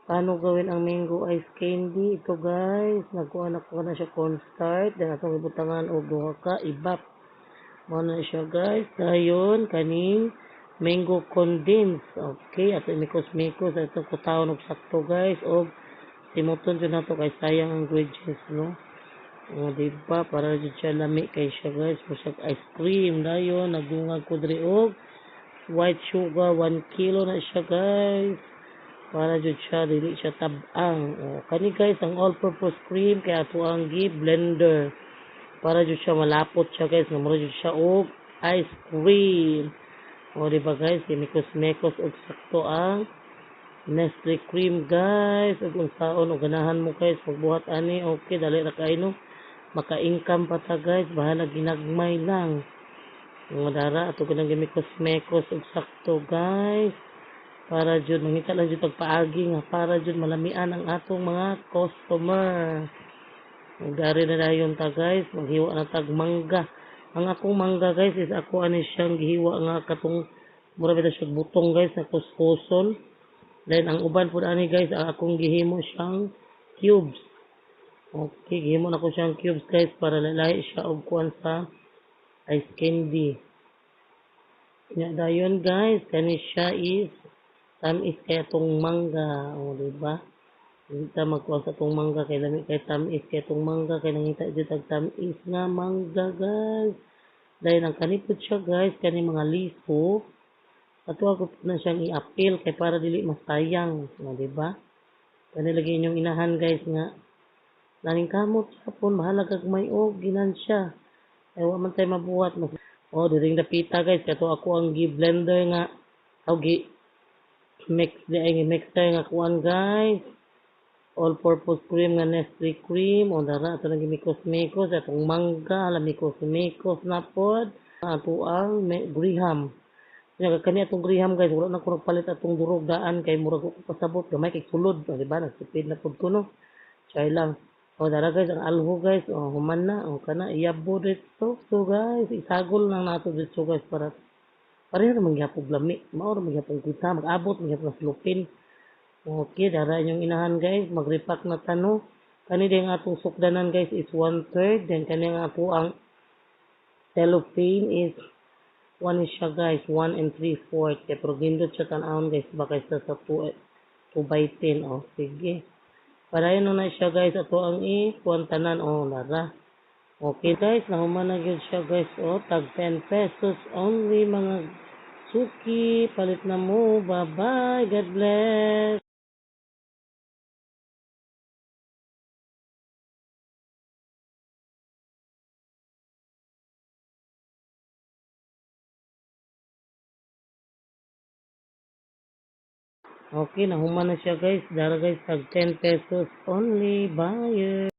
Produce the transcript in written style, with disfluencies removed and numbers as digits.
Paano gawin ang mango ice candy? Ito guys, nagkuha na ko na siya cornstarch. Then atong ibutangan og duha ka ibap. Mo na siya guys. Dayon kaning mango condense. Okay, ato mikos-mikos ato ko taon og sakto guys og simuton jud nato kay sayang ang ingredients no. O diba para jud siya lami kay siya guys. Musag ice cream dayon nagdungag ko diri og white sugar 1 kilo na siya guys. Para jud siya dili siya tab-ang. O kani guys ang all-purpose cream kay ato ang blender para jud siya malapot siya guys nga mura jud siya og ice cream. O diba guys, mekos-mekos og sakto ang Nestle cream guys. Ug unsaon og ganahan mo guys magbuhat ani okay dali ra kay no. Maka-income pa ta guys, bahala ginagmay lang. Mga dara ato ganang mekos-mekos og sakto guys. Para jud mangita lang jud pagpaagi nga para jud malamian ang atong mga customer. Dari na dayon ta guys, maghiwa na tag mangga. Ang akong mangga guys is ako ani siyang gihiwa nga katong mura bitaw siya butong guys na kuskuson. Then ang uban pud ani guys ang akong gihimo siyang cubes. Okay, gihimo na ko siyang cubes guys para lalahi siya og kuan sa ice candy. Nya dayon guys, kani siya is tamis kay atong mangga, o diba? Kita magkuha sa atong mangga kay lami kay tamis kay atong mangga kay nangita jud tag tamis nga mangga guys. Dahil ang kanipod siya guys, kani mga liso, ato ako na siyang i-appeal kay para dili masayang, o diba? Kani lagi inyong inahan guys nga laning kamot sapon mahala kag may og ginansya. Ay wa man tay mabuhat mas. O diring dapita guys, kato ako ang gi-blender nga o gi mix di ay mixer nga kuan guys. All purpose cream nga Nestle cream o dara ato nang gimikos-mikos atong mangga la mikos-mikos na pod ato ang graham. Nya kani atong graham guys wala na ko palit atong durog daan kay murag ko pasabot gamay kay sulod di ba nagsipid na pod ko no. Try lang. O dara guys ang alho guys o human na o kana iyabo dito. So guys isagol lang nato dito guys para pareho naman gyapon lami. Mao ra man gyapon kita mag-abot man gyapon sa lupin. Okay, dara inyong inahan guys, mag-repack na tano. Kani din atong sukdanan guys is 1/3. Then kani nga po ang cellophane is 1 siya guys, 1 and 3/4. Kaya pero gindot siya tanawon guys, baka isa sa 2/10. O, sige. Para yun na siya guys, ato ang kuwan tanan. O, lara. Okay guys, nahuman na yun siya guys. O, tag 10 pesos only mga suki. Palit na mo. Bye-bye. God bless. Okay, nahuman na siya guys. Dara guys, tag 10 pesos only. Bye.